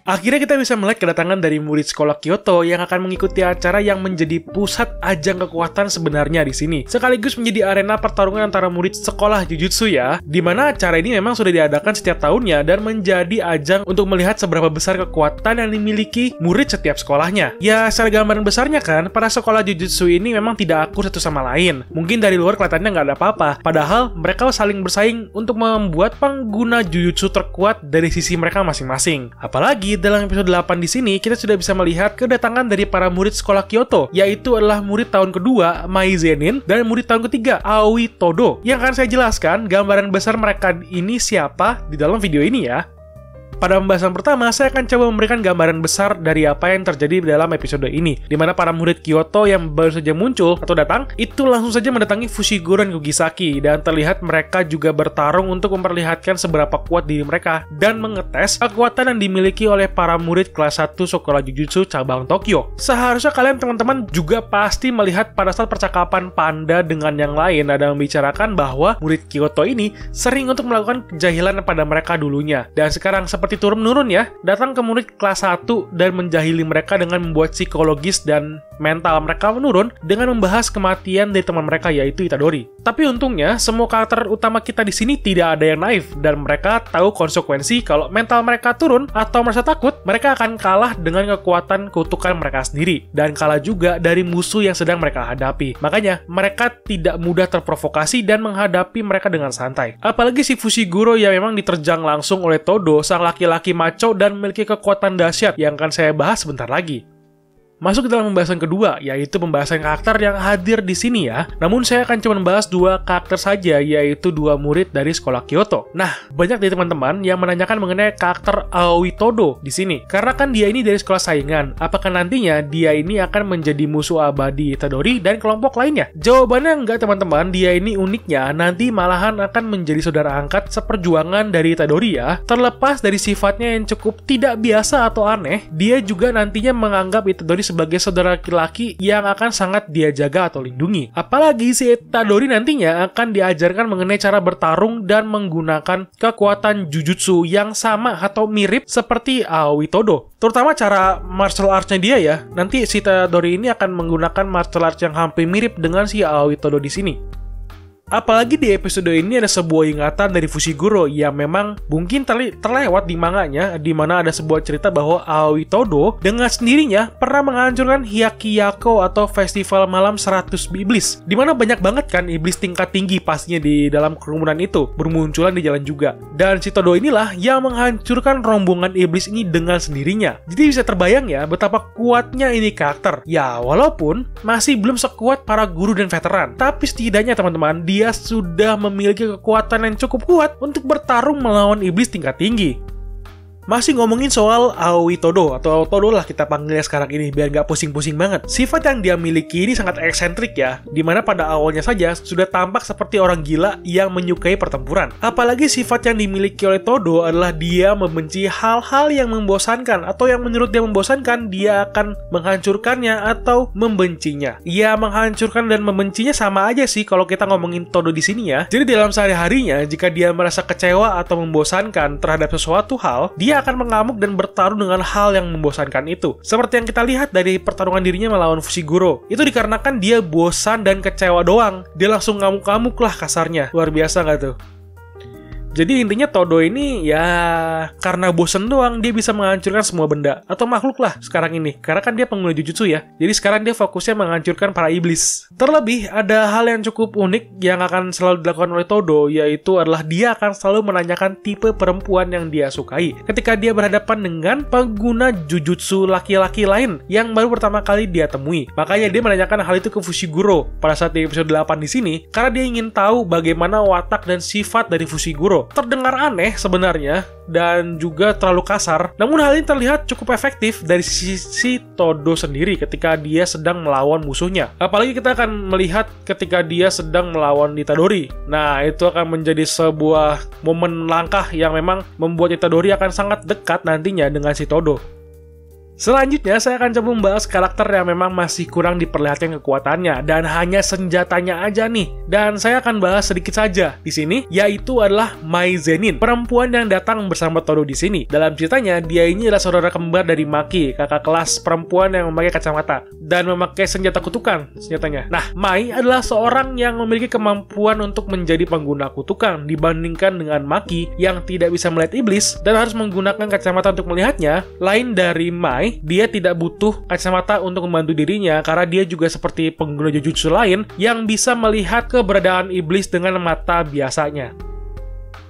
Akhirnya kita bisa melihat kedatangan dari murid sekolah Kyoto yang akan mengikuti acara yang menjadi pusat ajang kekuatan sebenarnya di sini. Sekaligus menjadi arena pertarungan antara murid sekolah Jujutsu ya. Dimana acara ini memang sudah diadakan setiap tahunnya dan menjadi ajang untuk melihat seberapa besar kekuatan yang dimiliki murid setiap sekolahnya. Ya, secara gambaran besarnya kan, para sekolah Jujutsu ini memang tidak akur satu sama lain. Mungkin dari luar kelihatannya nggak ada apa-apa. Padahal mereka saling bersaing untuk membuat pengguna Jujutsu terkuat dari sisi mereka masing-masing. Apalagi dalam episode 8 di sini kita sudah bisa melihat kedatangan dari para murid sekolah Kyoto, yaitu adalah murid tahun kedua Mai Zenin dan murid tahun ketiga Aoi Todo. Yang akan saya jelaskan gambaran besar mereka ini siapa di dalam video ini ya. Pada pembahasan pertama, saya akan coba memberikan gambaran besar dari apa yang terjadi dalam episode ini, di mana para murid Kyoto yang baru saja muncul atau datang, itu langsung saja mendatangi Fushiguro dan Kugisaki, dan terlihat mereka juga bertarung untuk memperlihatkan seberapa kuat diri mereka, dan mengetes kekuatan yang dimiliki oleh para murid kelas 1 Sekolah Jujutsu cabang Tokyo. Seharusnya kalian teman-teman juga pasti melihat pada saat percakapan Panda dengan yang lain ada membicarakan bahwa murid Kyoto ini sering untuk melakukan kejahilan pada mereka dulunya, dan sekarang seperti turun-menurun ya, datang ke murid kelas 1 dan menjahili mereka dengan membuat psikologis dan mental mereka menurun dengan membahas kematian dari teman mereka yaitu Itadori. Tapi untungnya, semua karakter utama kita di sini tidak ada yang naif dan mereka tahu konsekuensi kalau mental mereka turun atau merasa takut, mereka akan kalah dengan kekuatan kutukan mereka sendiri dan kalah juga dari musuh yang sedang mereka hadapi. Makanya, mereka tidak mudah terprovokasi dan menghadapi mereka dengan santai. Apalagi si Fushiguro yang memang diterjang langsung oleh Todo, sang laki-laki maco dan memiliki kekuatan dahsyat yang akan saya bahas sebentar lagi. Masuk ke dalam pembahasan kedua, yaitu pembahasan karakter yang hadir di sini ya. Namun saya akan cuma membahas dua karakter saja, yaitu dua murid dari sekolah Kyoto. Nah, banyak dari teman-teman yang menanyakan mengenai karakter Aoi Todo di sini. Karena kan dia ini dari sekolah saingan, apakah nantinya dia ini akan menjadi musuh abadi Itadori dan kelompok lainnya? Jawabannya enggak teman-teman, dia ini uniknya nanti malahan akan menjadi saudara angkat seperjuangan dari Itadori ya. Terlepas dari sifatnya yang cukup tidak biasa atau aneh, dia juga nantinya menganggap Itadori sebagai saudara laki-laki yang akan sangat dia jaga atau lindungi. Apalagi si Itadori nantinya akan diajarkan mengenai cara bertarung dan menggunakan kekuatan Jujutsu yang sama atau mirip seperti Aoi Todo. Terutama cara martial arts-nya dia ya. Nanti si Itadori ini akan menggunakan martial arts yang hampir mirip dengan si Aoi Todo di sini. Apalagi di episode ini ada sebuah ingatan dari Fushiguro yang memang mungkin terlewat di manganya, di mana ada sebuah cerita bahwa Aoi Todo dengan sendirinya pernah menghancurkan Hyakiyako atau festival malam 100 iblis, di mana banyak banget kan iblis tingkat tinggi pastinya di dalam kerumunan itu bermunculan di jalan juga. Dan si Todo inilah yang menghancurkan rombongan iblis ini dengan sendirinya. Jadi bisa terbayang ya betapa kuatnya ini karakter. Ya walaupun masih belum sekuat para guru dan veteran, tapi setidaknya teman-teman dia sudah memiliki kekuatan yang cukup kuat untuk bertarung melawan iblis tingkat tinggi. Masih ngomongin soal Aoi Todo, atau Todo lah kita panggilnya sekarang ini biar gak pusing-pusing banget. Sifat yang dia miliki ini sangat eksentrik ya, dimana pada awalnya saja sudah tampak seperti orang gila yang menyukai pertempuran. Apalagi sifat yang dimiliki oleh Todo adalah dia membenci hal-hal yang membosankan, atau yang menurut dia membosankan, dia akan menghancurkannya atau membencinya. Ya, menghancurkan dan membencinya sama aja sih kalau kita ngomongin Todo di sini ya. Jadi dalam sehari-harinya, jika dia merasa kecewa atau membosankan terhadap sesuatu hal, dia akan mengamuk dan bertarung dengan hal yang membosankan itu. Seperti yang kita lihat dari pertarungan dirinya melawan Fushiguro. Itu dikarenakan dia bosan dan kecewa doang. Dia langsung ngamuk-ngamuk lah kasarnya. Luar biasa nggak tuh? Jadi intinya Todo ini ya karena bosen doang dia bisa menghancurkan semua benda atau makhluk lah sekarang ini. Karena kan dia pengguna Jujutsu ya. Jadi sekarang dia fokusnya menghancurkan para iblis. Terlebih ada hal yang cukup unik yang akan selalu dilakukan oleh Todo, yaitu adalah dia akan selalu menanyakan tipe perempuan yang dia sukai ketika dia berhadapan dengan pengguna Jujutsu laki-laki lain yang baru pertama kali dia temui. Makanya dia menanyakan hal itu ke Fushiguro pada saat di episode 8 di sini karena dia ingin tahu bagaimana watak dan sifat dari Fushiguro. Terdengar aneh sebenarnya dan juga terlalu kasar, namun hal ini terlihat cukup efektif dari sisi Todo sendiri ketika dia sedang melawan musuhnya. Apalagi kita akan melihat ketika dia sedang melawan Itadori. Nah, itu akan menjadi sebuah momen langkah yang memang membuat Itadori akan sangat dekat nantinya dengan si Todo. Selanjutnya, saya akan coba membahas karakter yang memang masih kurang diperlihatkan kekuatannya dan hanya senjatanya aja nih. Dan saya akan bahas sedikit saja di sini, yaitu adalah Mai Zenin, perempuan yang datang bersama Todo di sini. Dalam ceritanya, dia ini adalah saudara kembar dari Maki, kakak kelas perempuan yang memakai kacamata dan memakai senjata kutukan senjatanya. Nah, Mai adalah seorang yang memiliki kemampuan untuk menjadi pengguna kutukan dibandingkan dengan Maki yang tidak bisa melihat iblis dan harus menggunakan kacamata untuk melihatnya. Lain dari Mai, dia tidak butuh kacamata untuk membantu dirinya karena dia juga seperti pengguna jujutsu lain yang bisa melihat keberadaan iblis dengan mata biasanya.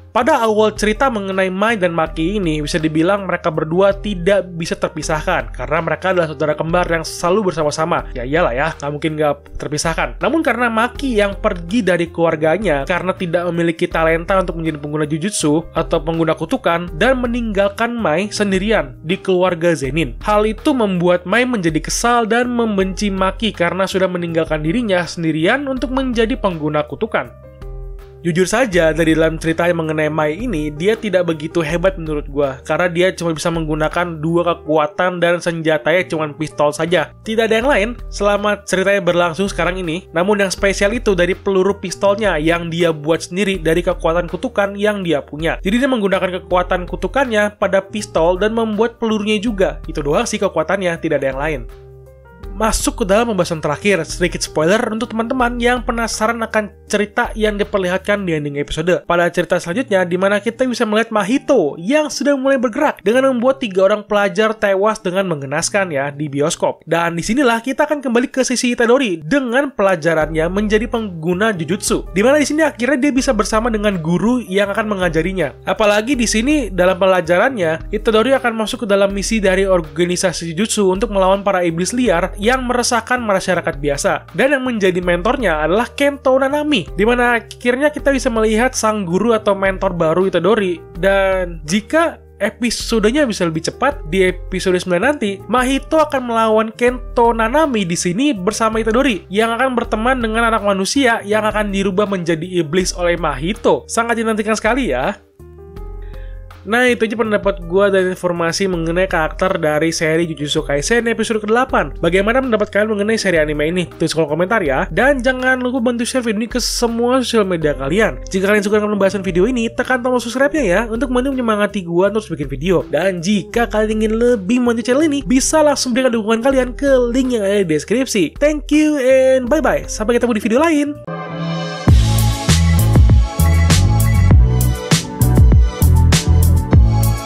Pada awal cerita mengenai Mai dan Maki ini, bisa dibilang mereka berdua tidak bisa terpisahkan karena mereka adalah saudara kembar yang selalu bersama-sama. Ya iyalah ya, nggak mungkin nggak terpisahkan. Namun karena Maki yang pergi dari keluarganya karena tidak memiliki talenta untuk menjadi pengguna jujutsu atau pengguna kutukan dan meninggalkan Mai sendirian di keluarga Zenin. Hal itu membuat Mai menjadi kesal dan membenci Maki karena sudah meninggalkan dirinya sendirian untuk menjadi pengguna kutukan. Jujur saja, dari dalam cerita yang mengenai Mai ini, dia tidak begitu hebat menurut gua, karena dia cuma bisa menggunakan 2 kekuatan dan senjatanya cuma pistol saja. Tidak ada yang lain selama ceritanya berlangsung sekarang ini, namun yang spesial itu dari peluru pistolnya yang dia buat sendiri dari kekuatan kutukan yang dia punya. Jadi dia menggunakan kekuatan kutukannya pada pistol dan membuat pelurunya juga. Itu doang sih kekuatannya, tidak ada yang lain. Masuk ke dalam pembahasan terakhir, sedikit spoiler untuk teman-teman yang penasaran akan cerita yang diperlihatkan di ending episode. Pada cerita selanjutnya, di mana kita bisa melihat Mahito yang sudah mulai bergerak dengan membuat 3 orang pelajar tewas dengan mengenaskan ya di bioskop. Dan disinilah kita akan kembali ke sisi Itadori dengan pelajarannya menjadi pengguna jujutsu. Di mana di sini akhirnya dia bisa bersama dengan guru yang akan mengajarinya. Apalagi di sini dalam pelajarannya, Itadori akan masuk ke dalam misi dari organisasi jujutsu untuk melawan para iblis liar yang meresahkan masyarakat biasa. Dan yang menjadi mentornya adalah Kento Nanami, di mana akhirnya kita bisa melihat sang guru atau mentor baru Itadori. Dan jika episodenya bisa lebih cepat, di episode 9 nanti, Mahito akan melawan Kento Nanami di sini bersama Itadori, yang akan berteman dengan anak manusia yang akan dirubah menjadi iblis oleh Mahito. Sangat dinantikan sekali ya. Nah, itu aja pendapat gue dan informasi mengenai karakter dari seri Jujutsu Kaisen episode ke-8. Bagaimana pendapat kalian mengenai seri anime ini? Tulis kolom komentar ya. Dan jangan lupa bantu share video ini ke semua sosial media kalian. Jika kalian suka dengan pembahasan video ini, tekan tombol subscribe-nya ya untuk bantu menyemangati gue terus bikin video. Dan jika kalian ingin lebih membantu channel ini, bisa langsung berikan dukungan kalian ke link yang ada di deskripsi. Thank you and bye-bye. Sampai ketemu di video lain.